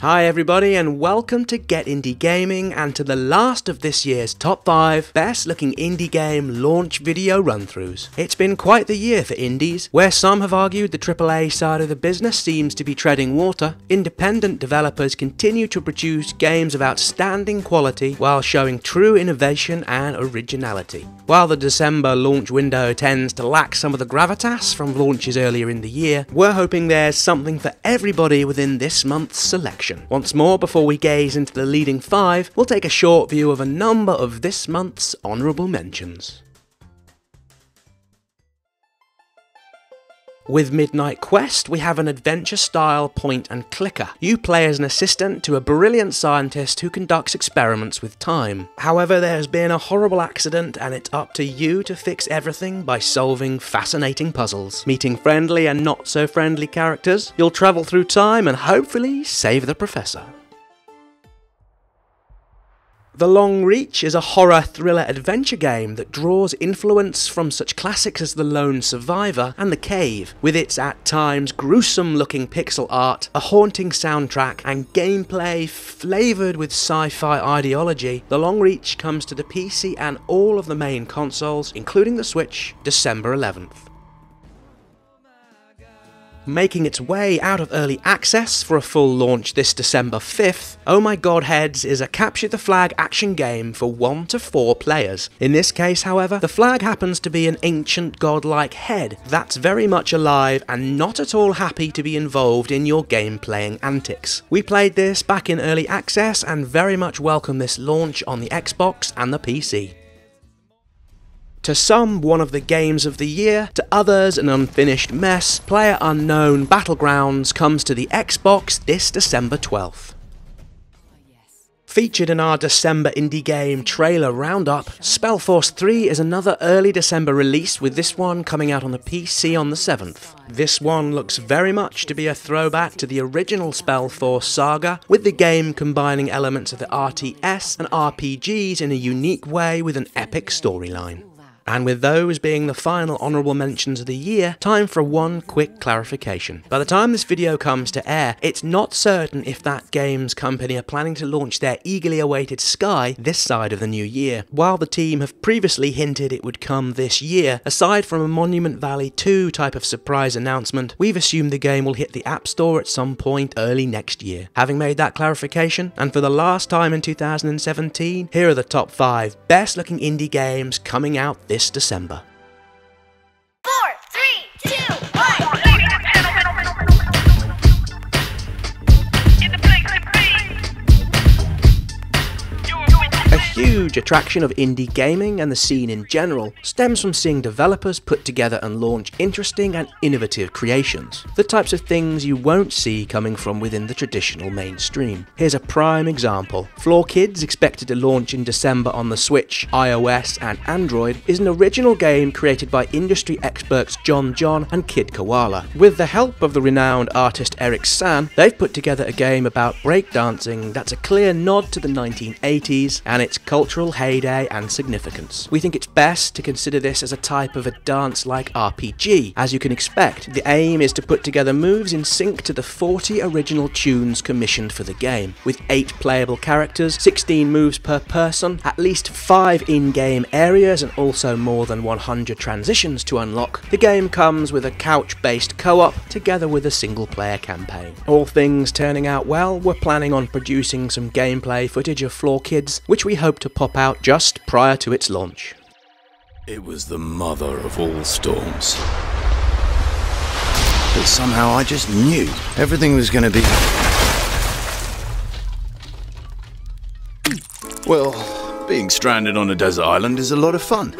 Hi everybody and welcome to Get Indie Gaming and to the last of this year's top 5 best looking indie game launch video run-throughs. It's been quite the year for indies, where some have argued the AAA side of the business seems to be treading water. Independent developers continue to produce games of outstanding quality while showing true innovation and originality. While the December launch window tends to lack some of the gravitas from launches earlier in the year, we're hoping there's something for everybody within this month's selection. Once more, before we gaze into the leading 5, we'll take a short view of a number of this month's honourable mentions. With Midnight Quest, we have an adventure-style point-and-clicker. You play as an assistant to a brilliant scientist who conducts experiments with time. However, there has been a horrible accident and it's up to you to fix everything by solving fascinating puzzles. Meeting friendly and not-so-friendly characters, you'll travel through time and hopefully save the professor. The Long Reach is a horror thriller adventure game that draws influence from such classics as The Lone Survivor and The Cave. With its at times gruesome looking pixel art, a haunting soundtrack and gameplay flavoured with sci-fi ideology, The Long Reach comes to the PC and all of the main consoles, including the Switch, December 11th. Making its way out of early access for a full launch this December 5th, Oh My God Heads is a capture the flag action game for 1 to 4 players. In this case, however, the flag happens to be an ancient godlike head that's very much alive and not at all happy to be involved in your game playing antics. We played this back in early access and very much welcome this launch on the Xbox and the PC. To some, one of the games of the year, to others an unfinished mess, PlayerUnknown Battlegrounds comes to the Xbox this December 12th. Featured in our December indie game trailer roundup, Spellforce 3 is another early December release, with this one coming out on the PC on the 7th. This one looks very much to be a throwback to the original Spellforce saga, with the game combining elements of the RTS and RPGs in a unique way with an epic storyline. And with those being the final honourable mentions of the year, time for one quick clarification. By the time this video comes to air, it's not certain if that game's company are planning to launch their eagerly awaited Sky this side of the new year. While the team have previously hinted it would come this year, aside from a Monument Valley 2 type of surprise announcement, we've assumed the game will hit the App Store at some point early next year. Having made that clarification, and for the last time in 2017, here are the top 5 best looking indie games coming out this December. 4, 3, 2, 1. A huge attraction of indie gaming and the scene in general stems from seeing developers put together and launch interesting and innovative creations, the types of things you won't see coming from within the traditional mainstream. Here's a prime example. Floor Kids, expected to launch in December on the Switch, iOS and Android, is an original game created by industry experts John and Kid Koala. With the help of the renowned artist Eric San, they've put together a game about breakdancing that's a clear nod to the 1980s and its cultural heyday and significance. We think it's best to consider this as a type of a dance-like RPG. As you can expect, the aim is to put together moves in sync to the 40 original tunes commissioned for the game. With 8 playable characters, 16 moves per person, at least 5 in-game areas and also more than 100 transitions to unlock, the game comes with a couch-based co-op together with a single-player campaign. All things turning out well, we're planning on producing some gameplay footage of Floor Kids, which we hope to pop out just prior to its launch. It was the mother of all storms. But somehow I just knew everything was going to be... Well, being stranded on a desert island is a lot of fun.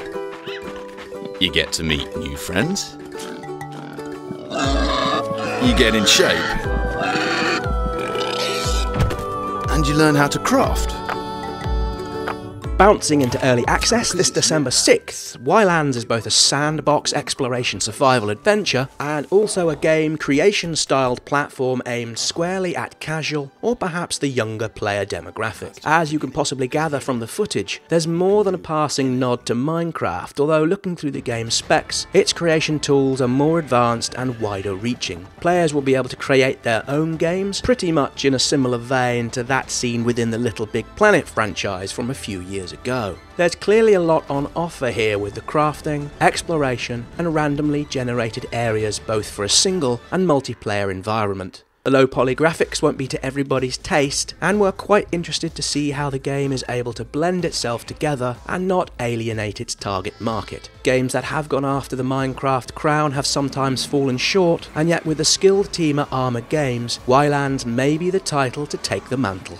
You get to meet new friends. You get in shape. And you learn how to craft. Bouncing into early access this December 6th, Wildlands is both a sandbox exploration survival adventure and also a game creation-styled platform aimed squarely at casual or perhaps the younger player demographic. As you can possibly gather from the footage, there's more than a passing nod to Minecraft, although looking through the game's specs, its creation tools are more advanced and wider reaching. Players will be able to create their own games, pretty much in a similar vein to that seen within the Little Big Planet franchise from a few years ago. There's clearly a lot on offer here with the crafting, exploration and randomly generated areas both for a single and multiplayer environment. The low poly graphics won't be to everybody's taste, and we're quite interested to see how the game is able to blend itself together and not alienate its target market. Games that have gone after the Minecraft crown have sometimes fallen short, and yet with the skilled team at Armour Games, Wildlands may be the title to take the mantle.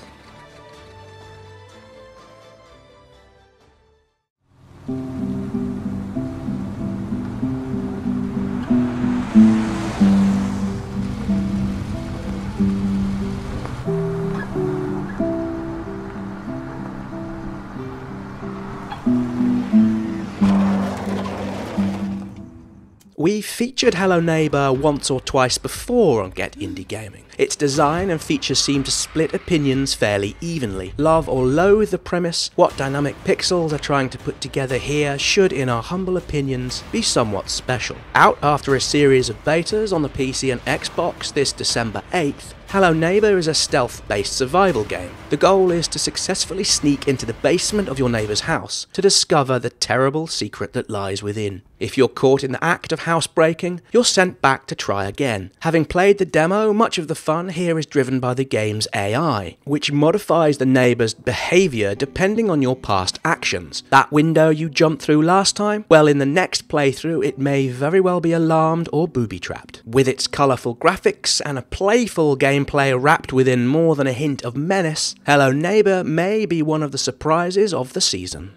We've featured Hello Neighbour once or twice before on Get Indie Gaming. Its design and features seem to split opinions fairly evenly. Love or loathe the premise, what dynamic pixels are trying to put together here should, in our humble opinions, be somewhat special. Out after a series of betas on the PC and Xbox this December 8th, Hello Neighbour is a stealth-based survival game. The goal is to successfully sneak into the basement of your neighbour's house to discover the terrible secret that lies within. If you're caught in the act of housebreaking, you're sent back to try again. Having played the demo, much of the fun here is driven by the game's AI, which modifies the neighbour's behaviour depending on your past actions. That window you jumped through last time? Well, in the next playthrough it may very well be alarmed or booby-trapped. With its colourful graphics and a playful gameplay wrapped within more than a hint of menace, Hello Neighbour may be one of the surprises of the season.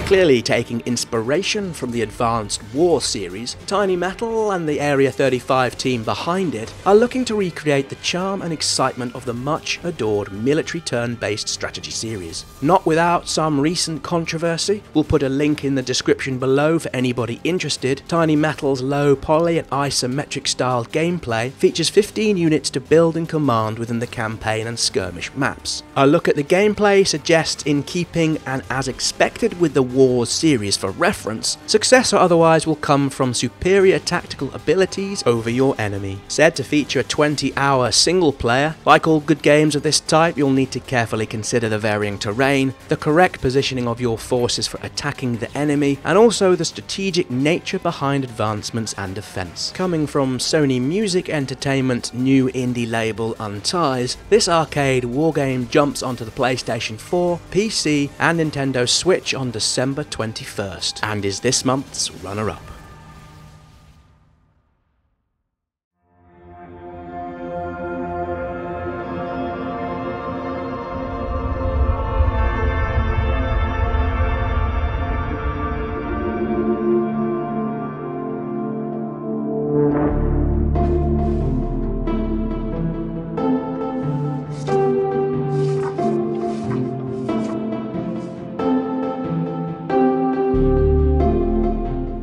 Clearly taking inspiration from the Advanced War series, Tiny Metal and the Area 35 team behind it are looking to recreate the charm and excitement of the much adored military turn-based strategy series. Not without some recent controversy. We'll put a link in the description below for anybody interested. Tiny Metal's low poly and isometric style gameplay features 15 units to build and command within the campaign and skirmish maps. A look at the gameplay suggests in keeping and as expected with the War series for reference, success or otherwise will come from superior tactical abilities over your enemy. Said to feature a 20-hour single player, like all good games of this type you'll need to carefully consider the varying terrain, the correct positioning of your forces for attacking the enemy, and also the strategic nature behind advancements and defense. Coming from Sony Music Entertainment's new indie label Unties, this arcade wargame jumps onto the PlayStation 4, PC and Nintendo Switch on December 21st, and is this month's runner-up.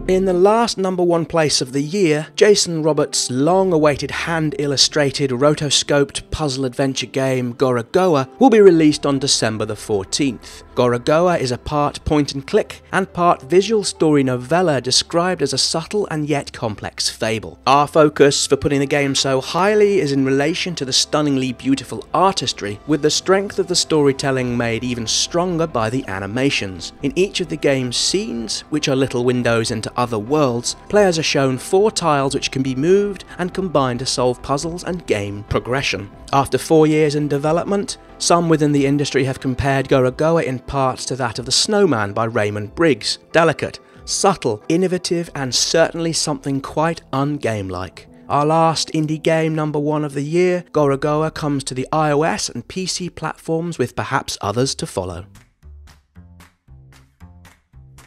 In the last #1 place of the year, Jason Roberts' long-awaited hand-illustrated, rotoscoped puzzle adventure game Gorgoa will be released on December the 14th. Gorgoa is a part point-and-click and part visual story novella described as a subtle and yet complex fable. Our focus for putting the game so highly is in relation to the stunningly beautiful artistry, with the strength of the storytelling made even stronger by the animations. In each of the game's scenes, which are little windows into Other Worlds, players are shown 4 tiles which can be moved and combined to solve puzzles and game progression. After 4 years in development, some within the industry have compared Gorgoa in parts to that of The Snowman by Raymond Briggs. Delicate, subtle, innovative, and certainly something quite ungame-like. Our last indie game #1 of the year, Gorgoa, comes to the iOS and PC platforms with perhaps others to follow.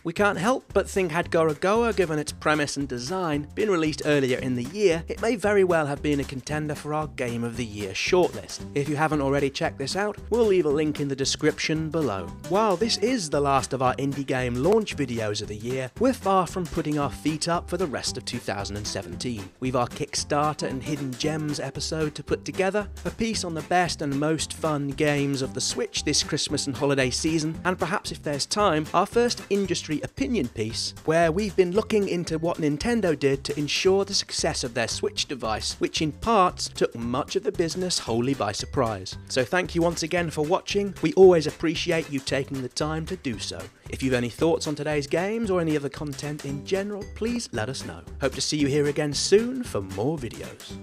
We can't help but think had Gorgoa, given its premise and design, been released earlier in the year, it may very well have been a contender for our Game of the Year shortlist. If you haven't already checked this out, we'll leave a link in the description below. While this is the last of our indie game launch videos of the year, we're far from putting our feet up for the rest of 2017. We've our Kickstarter and Hidden Gems episode to put together, a piece on the best and most fun games of the Switch this Christmas and holiday season, and perhaps if there's time, our first industry opinion piece, where we've been looking into what Nintendo did to ensure the success of their Switch device, which in parts took much of the business wholly by surprise. So thank you once again for watching. We always appreciate you taking the time to do so. If you've any thoughts on today's games or any other content in general, please let us know. Hope to see you here again soon for more videos.